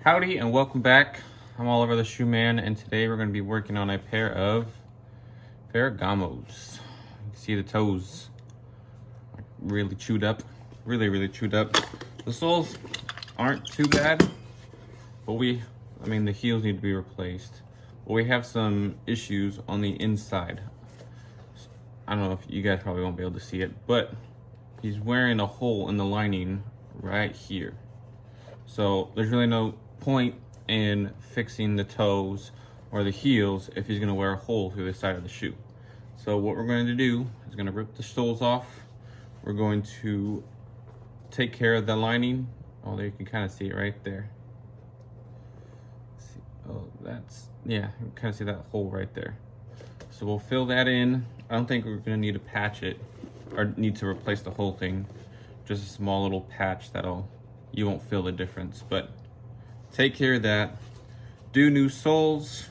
Howdy and welcome back. I'm Oliver the Shoe Man, and today we're going to be working on a pair of Ferragamos. You can see the toes really chewed up, really chewed up. The soles aren't too bad, but the heels need to be replaced. But we have some issues on the inside. I don't know if you guys probably won't be able to see it, but he's wearing a hole in the lining right here. So there's really no point in fixing the toes or the heels if he's gonna wear a hole through the side of the shoe. So what we're going to do is gonna rip the soles off. We're going to take care of the lining. Oh, there you can kind of see it right there. See, oh, you can kind of see that hole right there. So we'll fill that in. I don't think we're gonna need to patch it or need to replace the whole thing. Just a small little patch you won't feel the difference, but take care of that. Do new soles,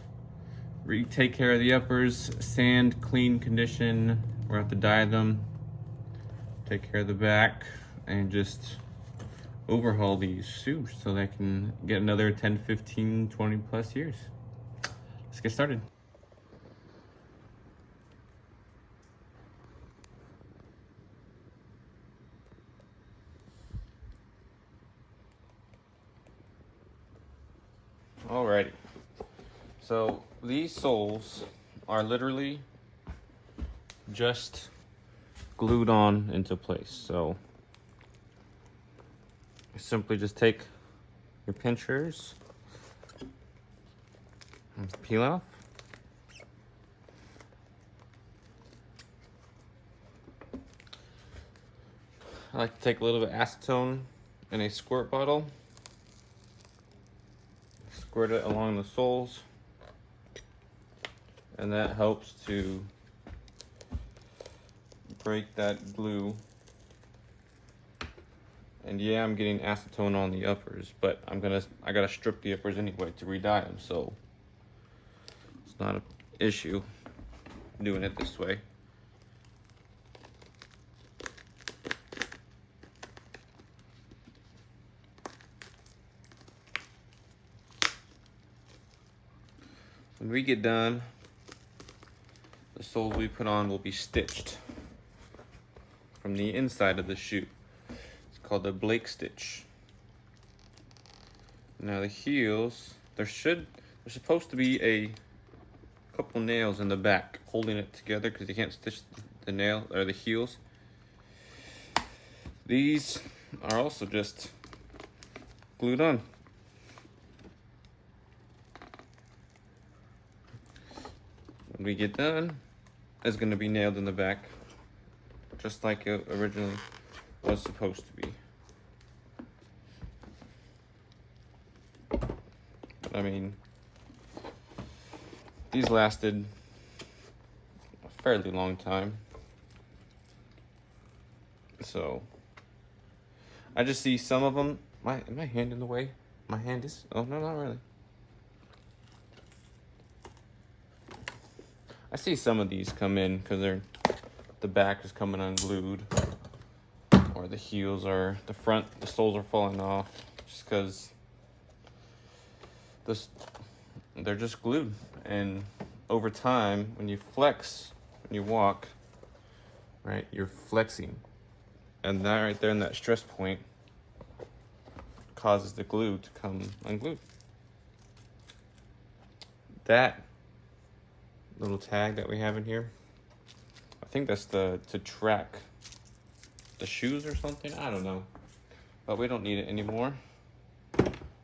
take care of the uppers, sand, clean, condition. We're gonna have to dye them. Take care of the back and just overhaul these shoes so they can get another 10, 15, 20 plus years. Let's get started. Alrighty, so these soles are literally just glued on into place. So you simply just take your pinchers and peel off. I like to take a little bit of acetone in a squirt bottle. Squirt it along the soles, and that helps to break that glue. And yeah, I'm getting acetone on the uppers, but I gotta strip the uppers anyway to re-dye them, so it's not an issue doing it this way. When we get done, the soles we put on will be stitched from the inside of the shoe. It's called a Blake stitch. Now the heels, there's supposed to be a couple nails in the back holding it together because you can't stitch the nail or the heels. These are also just glued on. When we get done, it's going to be nailed in the back, just like it originally was supposed to be. But I mean, these lasted a fairly long time. So, I just see some of them. Is my hand in the way? My hand is? Oh, no, not really. I see some of these come in because the back is coming unglued, or the heels are, the soles are falling off just because they're just glued. And over time, when you flex, when you walk, right, you're flexing. And that right there in that stress point causes the glue to come unglued. That little tag that we have in here, I think that's to track the shoes or something, I don't know, but we don't need it anymore.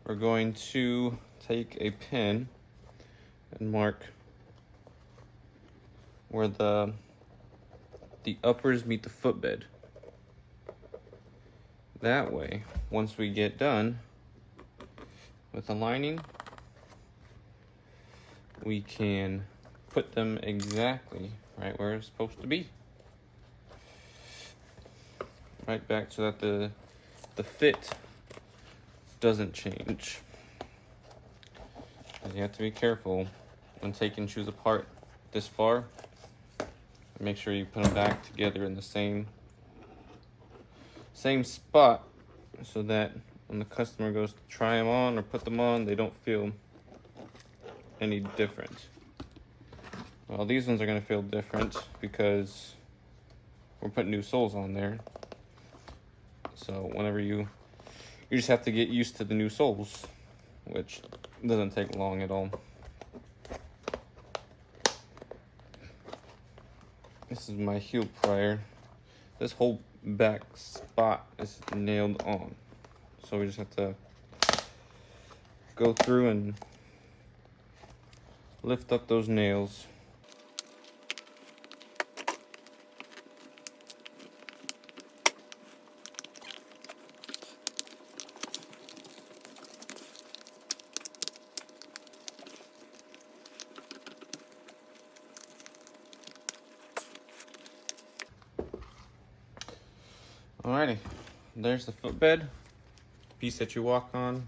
We're going to take a pin and mark where the uppers meet the footbed. That way, once we get done with the lining, we can put them exactly right where it's supposed to be. Right back so that the fit doesn't change. And you have to be careful when taking shoes apart this far. Make sure you put them back together in the same spot so that when the customer goes to try them on or put them on, they don't feel any different. Well, these ones are going to feel different because we're putting new soles on there. So whenever you just have to get used to the new soles, which doesn't take long at all. This is my heel prior. This whole back spot is nailed on. So we just have to go through and lift up those nails. Alrighty, there's the footbed, piece that you walk on.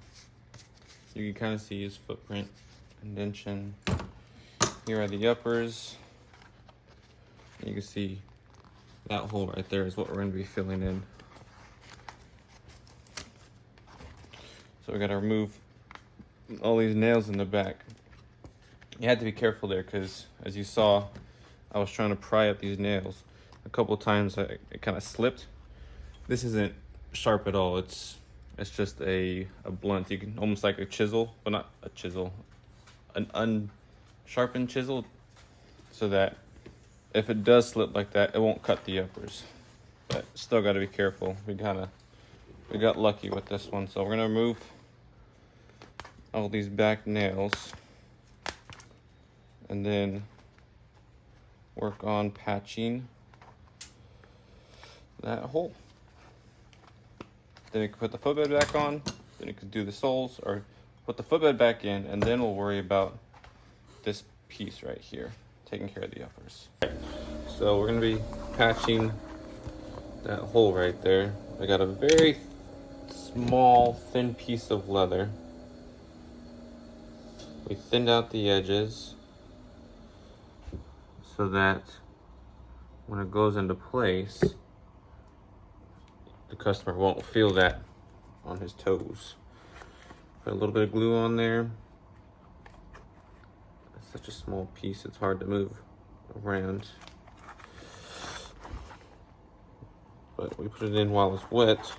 You can kind of see his footprint, indentation. Here are the uppers. You can see that hole right there is what we're going to be filling in. So we got to remove all these nails in the back. You had to be careful there because, as you saw, I was trying to pry up these nails. A couple of times it kind of slipped. This isn't sharp at all. It's just a blunt. You can almost like a chisel, but not a chisel, an unsharpened chisel, so that if it does slip like that, it won't cut the uppers. But still got to be careful. We got lucky with this one. So we're gonna remove all these back nails and then work on patching that hole. Then you can put the footbed back on, then you can do the soles, or put the footbed back in, and then we'll worry about this piece right here, taking care of the uppers. So we're gonna be patching that hole right there. I got a very small, thin piece of leather. We thinned out the edges so that when it goes into place, the customer won't feel that on his toes. Put a little bit of glue on there. It's such a small piece, it's hard to move around. But we put it in while it's wet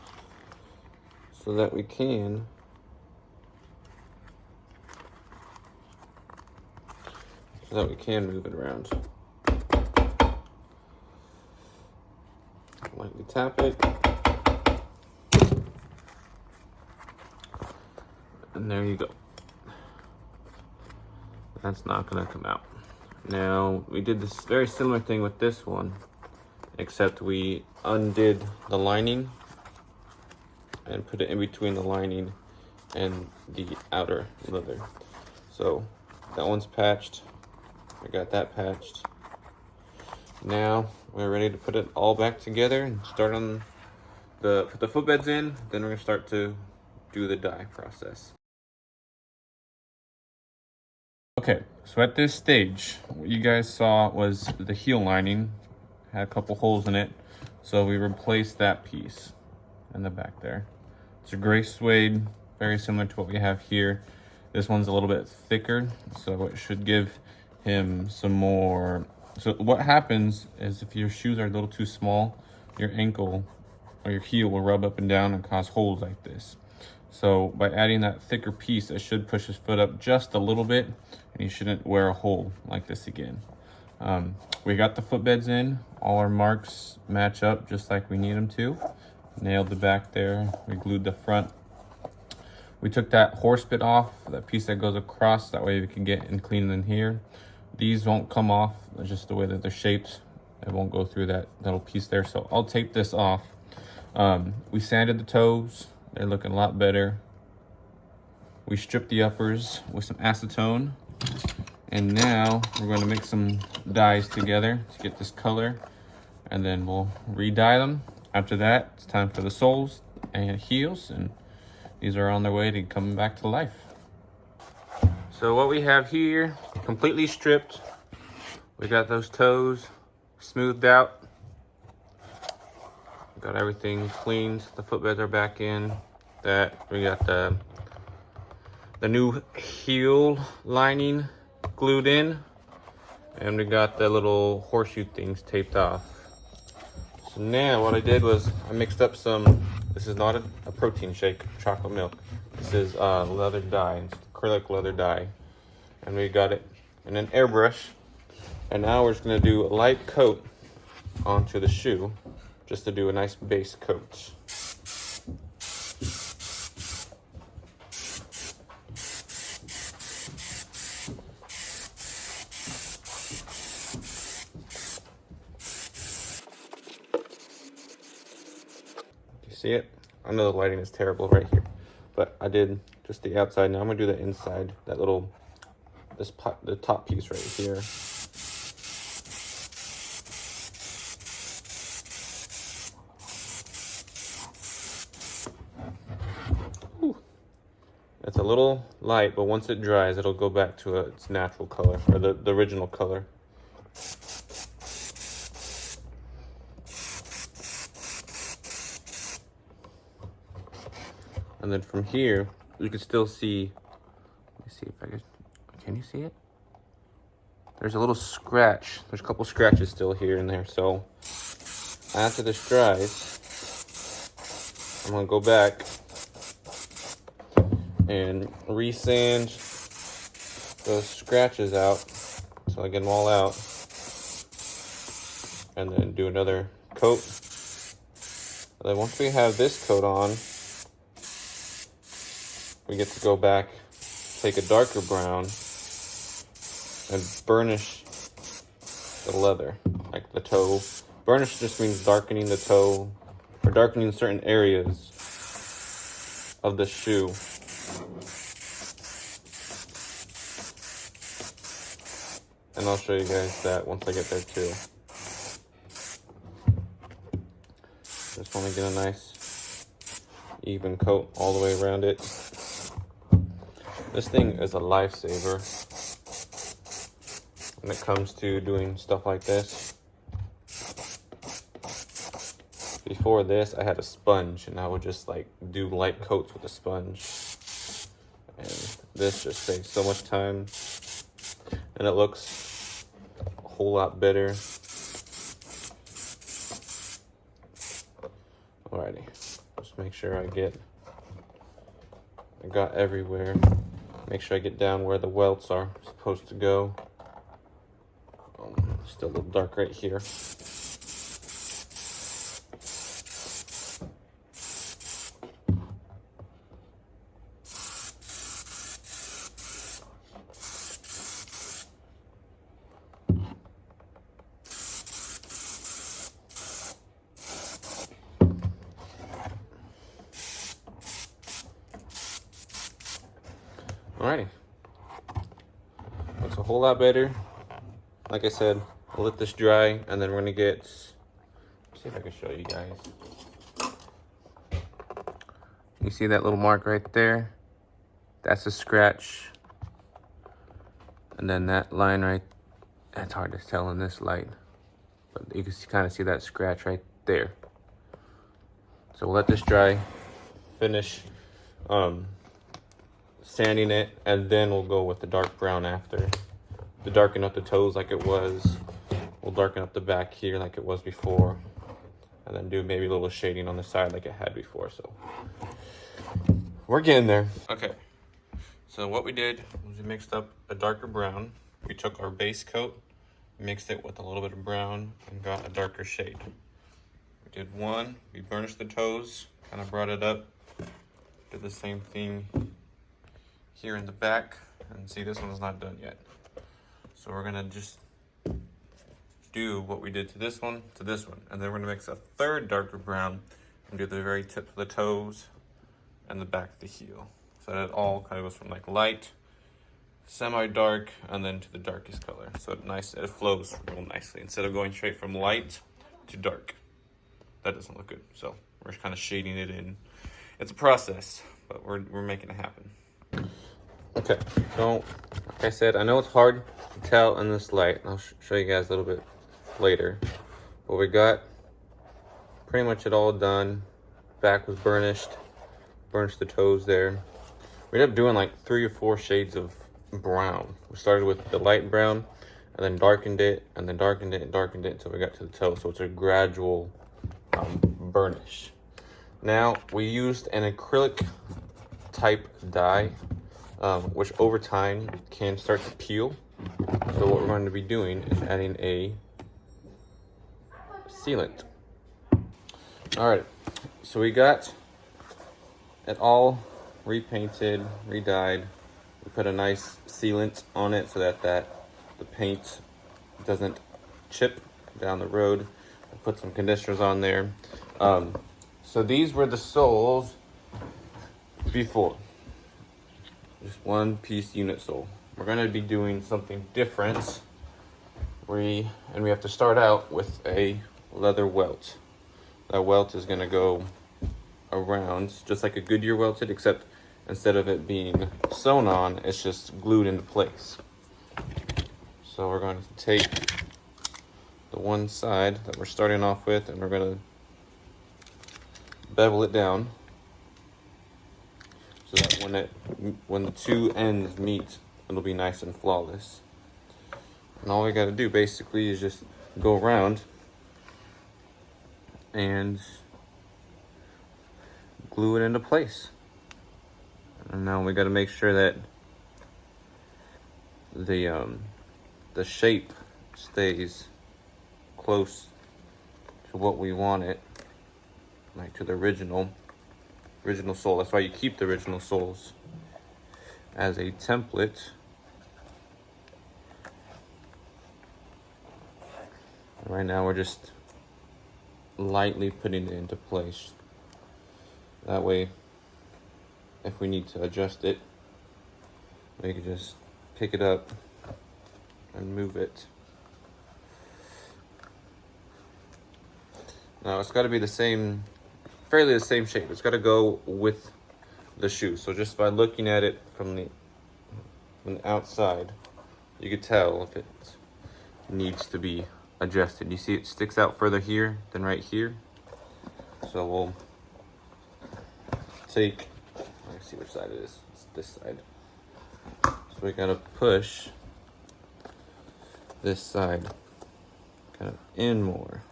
so that we can move it around. Lightly tap it. And there you go. That's not gonna come out. Now, we did this very similar thing with this one, except we undid the lining and put it in between the lining and the outer leather. So that one's patched. I got that patched. Now we're ready to put it all back together and start on put the footbeds in. Then we're gonna start to do the dye process. Okay, so at this stage, what you guys saw was the heel lining had a couple holes in it, so we replaced that piece in the back there. It's a gray suede, very similar to what we have here. This one's a little bit thicker, so it should give him some more. So what happens is if your shoes are a little too small, your ankle or your heel will rub up and down and cause holes like this. So by adding that thicker piece, it should push his foot up just a little bit, and he shouldn't wear a hole like this again. We got the footbeds in. All our marks match up just like we need them to. Nailed the back there. We glued the front. We took that horse bit off, that piece that goes across. That way we can get and clean in here. These won't come off, just the way that they're shaped. It won't go through that little piece there. So I'll tape this off. We sanded the toes. They're looking a lot better. We stripped the uppers with some acetone. And now we're going to mix some dyes together to get this color. And then we'll re-dye them. After that, it's time for the soles and heels. And these are on their way to coming back to life. So what we have here, completely stripped. We got those toes smoothed out. We got everything cleaned. The footbeds are back in. that. We got the new heel lining glued in, and we got the little horseshoe things taped off. So now what I did was I mixed up some, this is not a protein shake, chocolate milk. This is leather dye, it's acrylic leather dye. And we got it in an airbrush. And now we're just gonna do a light coat onto the shoe, just to do a nice base coat. See it? I know the lighting is terrible right here, but I did just the outside. Now I'm gonna do the inside, that little, the top piece right here. Whew. It's a little light, but once it dries, it'll go back to its natural color, or the original color. And then from here, you can still see, let me see if I can you see it? There's a little scratch. There's a couple scratches still here and there. So after this dries, I'm gonna go back and resand those scratches out so I get them all out. And then do another coat. And then once we have this coat on, we get to go back, take a darker brown, and burnish the leather, like the toe. Burnish just means darkening the toe, or darkening certain areas of the shoe. And I'll show you guys that once I get there too. Just want to get a nice even coat all the way around it. This thing is a lifesaver when it comes to doing stuff like this. Before this, I had a sponge, and I would just like do light coats with a sponge. And this just saves so much time, and it looks a whole lot better. Alrighty, just make sure I got everywhere. Make sure I get down where the welts are supposed to go. Still a little dark right here. Alrighty, looks a whole lot better. Like I said, I'll let this dry, and then we're gonna get, see if I can show you guys. You see that little mark right there? That's a scratch. And then that line right, that's hard to tell in this light, but you can kind of see that scratch right there. So we'll let this dry, finish sanding it, and then we'll go with the dark brown after. To darken up the toes like it was. We'll darken up the back here like it was before. And then do maybe a little shading on the side like it had before. So we're getting there. Okay, so what we did was we mixed up a darker brown. We took our base coat, mixed it with a little bit of brown, and got a darker shade. We did one, we burnished the toes, kind of brought it up. Did the same thing here in the back, and see, this one's not done yet. So we're gonna just do what we did to this one, and then we're gonna mix a third darker brown and do the very tips of the toes and the back of the heel. So that it all kind of goes from like light, semi-dark, and then to the darkest color. So it flows real nicely instead of going straight from light to dark. That doesn't look good. So we're just kind of shading it in. It's a process, but we're making it happen. Okay, so like I said, I know it's hard to tell in this light. I'll show you guys a little bit later. But we got pretty much it all done. Back was burnished. burnished the toes there. We ended up doing like 3 or 4 shades of brown. We started with the light brown and then darkened it and then darkened it and darkened it until we got to the toe. So it's a gradual burnish. Now we used an acrylic type dye, which over time can start to peel. So what we're going to be doing is adding a sealant. All right, so we got it all repainted, re-dyed. We put a nice sealant on it so that the paint doesn't chip down the road. I put some conditioners on there. So these were the soles before. Just one piece unit sole. We're going to be doing something different. We have to start out with a leather welt. That welt is going to go around just like a Goodyear welted, except instead of it being sewn on, it's just glued into place. So we're going to take the one side that we're starting off with and we're going to bevel it down so that when the two ends meet, it'll be nice and flawless. And all we got to do basically is just go around and glue it into place. And now we got to make sure that the shape stays close to what we want it, like to the original sole. That's why you keep the original soles as a template. Right now we're just lightly putting it into place. That way, if we need to adjust it, we can just pick it up and move it. Now it's got to be fairly the same shape. It's got to go with the shoe. So just by looking at it from the outside, you could tell if it needs to be adjusted. You see it sticks out further here than right here. So we'll take, let's see which side it is. It's this side. So we gotta push this side kind of in more.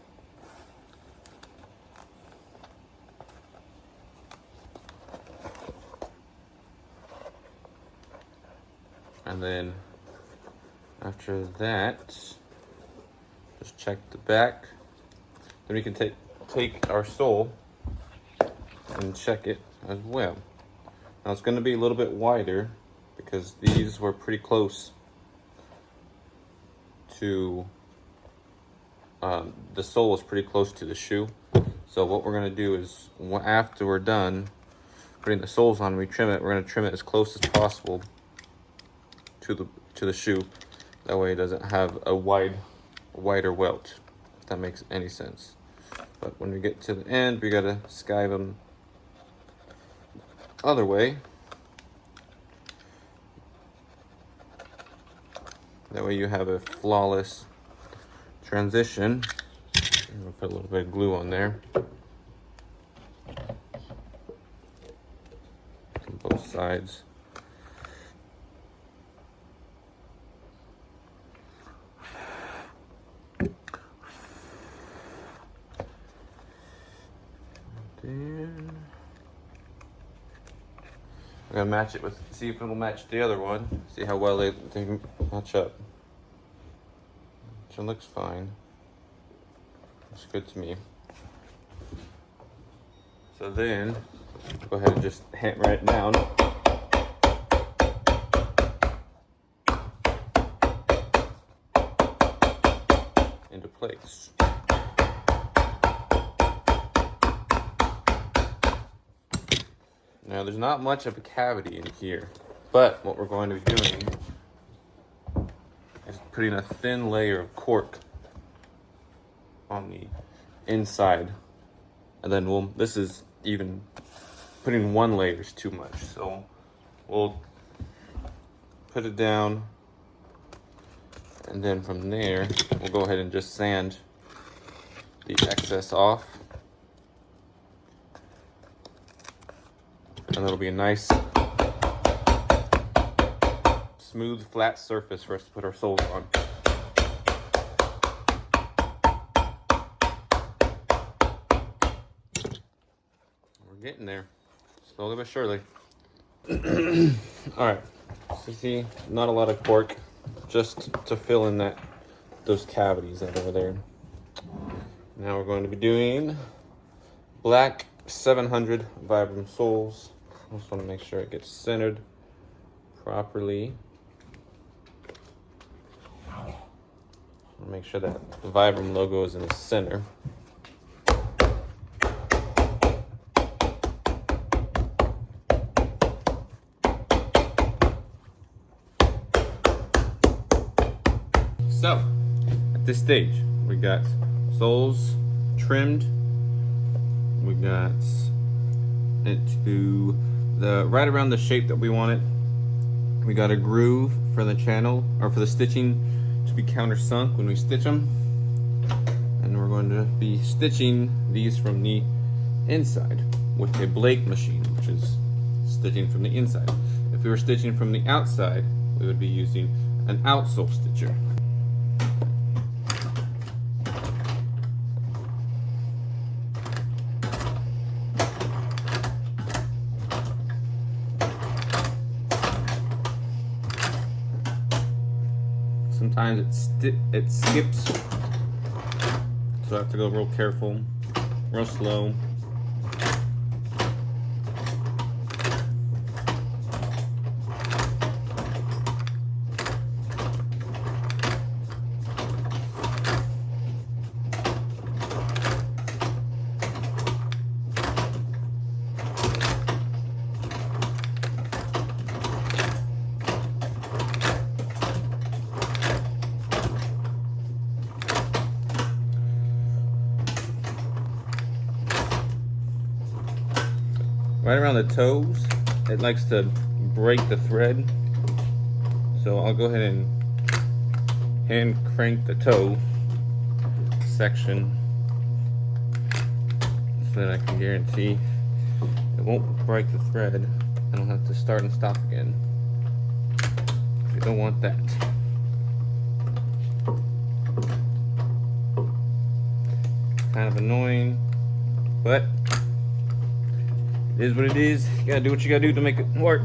And then after that, just check the back. Then we can take our sole and check it as well. Now it's going to be a little bit wider because these were pretty close to the sole was pretty close to the shoe. So what we're going to do is after we're done putting the soles on, we trim it. We're going to trim it as close as possible to the shoe. That way it doesn't have a wider welt, if that makes any sense. But when we get to the end, we gotta skive them other way. That way you have a flawless transition. I'm gonna put a little bit of glue on there on both sides. I'm gonna match it with, see if it'll match the other one. See how well they match up. So it looks fine. Looks good to me. So then, go ahead and just hammer it down. Into place. Now there's not much of a cavity in here, but what we're going to be doing is putting a thin layer of cork on the inside. And then this is even, putting one layer is too much. So we'll put it down, and then from there, we'll go ahead and just sand the excess off. And it'll be a nice, smooth, flat surface for us to put our soles on. We're getting there, slowly but surely. All right, so you see, not a lot of cork, just to fill in those cavities that are over there. Now we're going to be doing black 700 Vibram soles. I just want to make sure it gets centered properly. Make sure that the Vibram logo is in the center. So, at this stage, we got soles trimmed. We got it to right around the shape that we want it. We got a groove for the channel, or for the stitching to be countersunk when we stitch them. And we're going to be stitching these from the inside with a Blake machine, which is stitching from the inside. If we were stitching from the outside, we would be using an outsole stitcher. Sometimes it skips, so I have to go real careful, real slow. Right around the toes, it likes to break the thread. So I'll go ahead and hand crank the toe section so that I can guarantee it won't break the thread. I don't have to start and stop again. You don't want that. Kind of annoying, but it is what it is. You gotta do what you gotta do to make it work.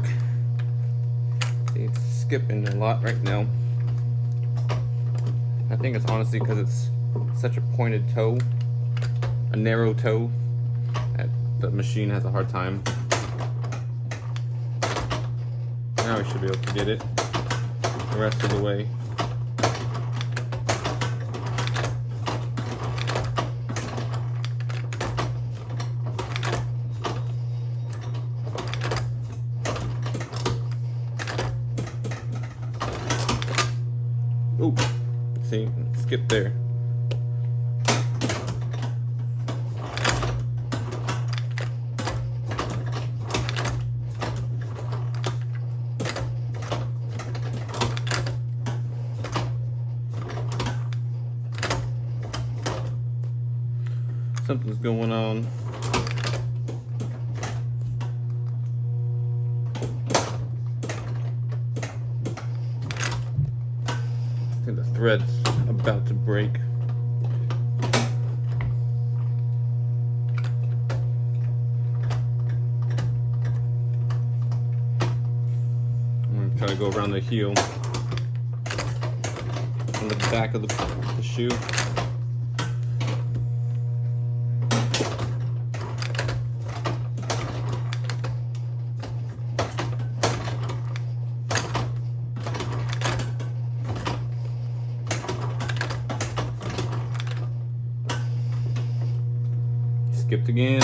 See, it's skipping a lot right now. I think it's honestly because it's such a pointed toe, a narrow toe, that the machine has a hard time. Now we should be able to get it the rest of the way. Ooh, see, skip there. Something's going on. I think the thread's about to break. I'm gonna try to go around the heel on the back of the shoe. Skipped again.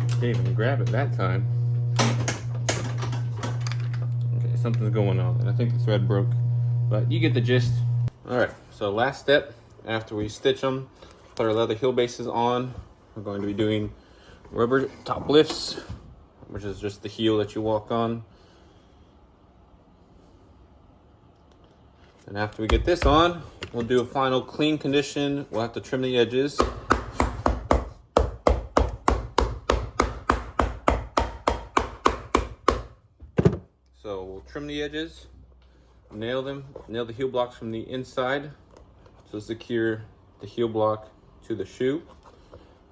Can't even grab it that time. Okay, something's going on, and I think the thread broke, but you get the gist. All right, so last step after we stitch them, put our leather heel bases on, we're going to be doing rubber top lifts, which is just the heel that you walk on. And after we get this on, we'll do a final clean condition. We'll have to trim the edges. So we'll trim the edges, nail the heel blocks from the inside to secure the heel block to the shoe.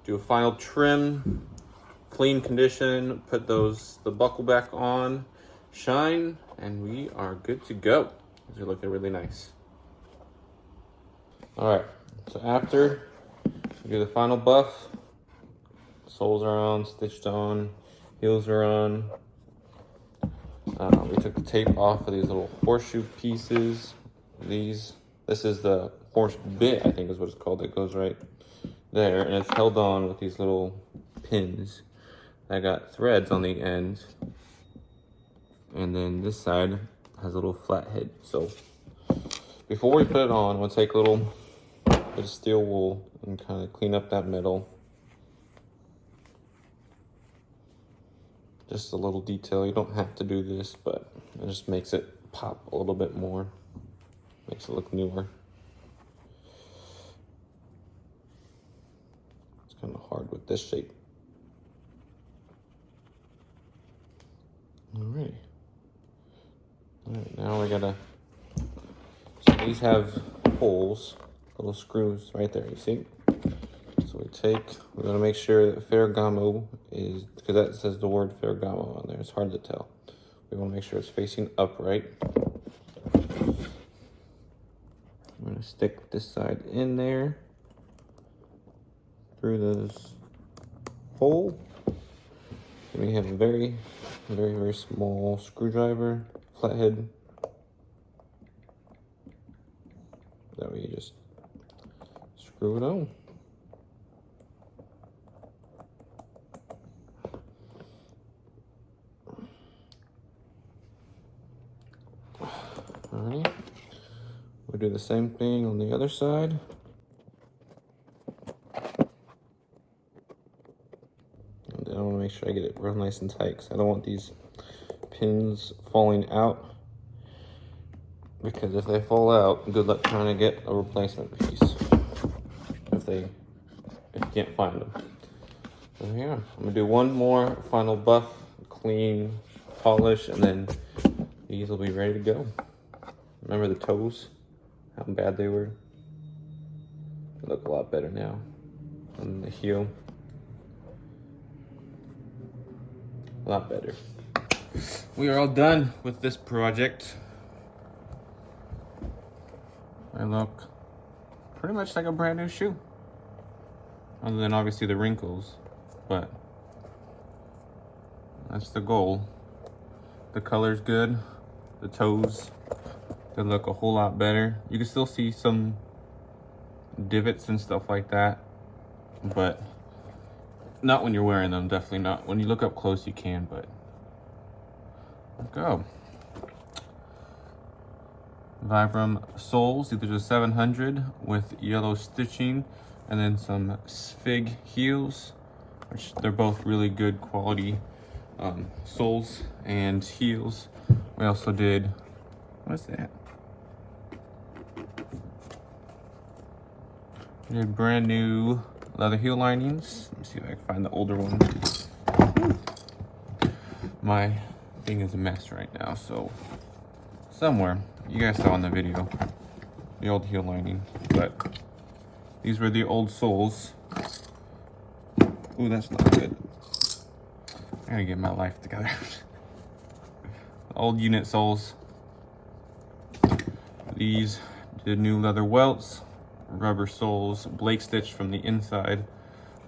Do a final trim, clean condition, put the buckle back on, shine, and we are good to go. These are looking really nice. All right, so after we do the final buff, soles are on, stitched on, heels are on. We took the tape off of these little horseshoe pieces. This is the horse bit, I think is what it's called, that goes right there, and it's held on with these little pins. I got threads on the end, and then this side has a little flat head. So before we put it on, we'll take a little bit of steel wool and kind of clean up that middle. Just a little detail. You don't have to do this, but it just makes it pop a little bit more. Makes it look newer. It's kind of hard with this shape. All right, now we gotta, so these have holes, little screws right there, you see? So we're gonna make sure that Ferragamo is, because that says the word Ferragamo on there, it's hard to tell. We wanna make sure it's facing upright. I'm gonna stick this side in there, through this hole. And we have a very small screwdriver, flathead. That way you just screw it on. Alright, we'll do the same thing on the other side. And then I want to make sure I get it real nice and tight, because I don't want these pins falling out, because if they fall out, good luck trying to get a replacement piece if you can't find them. So yeah, I'm gonna do one more final buff, clean, polish, and then these will be ready to go. Remember the toes, how bad they were? They look a lot better now. And the heel, a lot better. We are all done with this project. I look pretty much like a brand new shoe. Other than obviously the wrinkles, but that's the goal. The color's good, the toes, they look a whole lot better. You can still see some divots and stuff like that, but not when you're wearing them, definitely not. When you look up close you can, but go. Vibram soles, these are the 700 with yellow stitching, and then some Sfig heels, which they're both really good quality soles and heels. We also did, what's that? We did brand new leather heel linings. Let me see if I can find the older one. My thing is a mess right now, so somewhere, you guys saw in the video, the old heel lining, but these were the old soles. Ooh, that's not good. I gotta get my life together. Old unit soles. These did new leather welts, rubber soles, Blake stitch from the inside.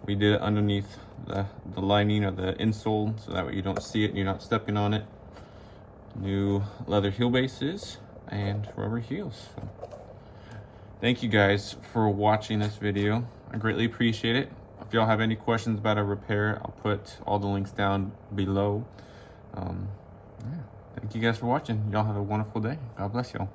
We did it underneath the lining or the insole, so that way you don't see it and you're not stepping on it. New leather heel bases and rubber heels. So, thank you guys for watching this video. I greatly appreciate it. If y'all have any questions about a repair, I'll put all the links down below. Yeah. Thank you guys for watching. Y'all have a wonderful day. God bless y'all.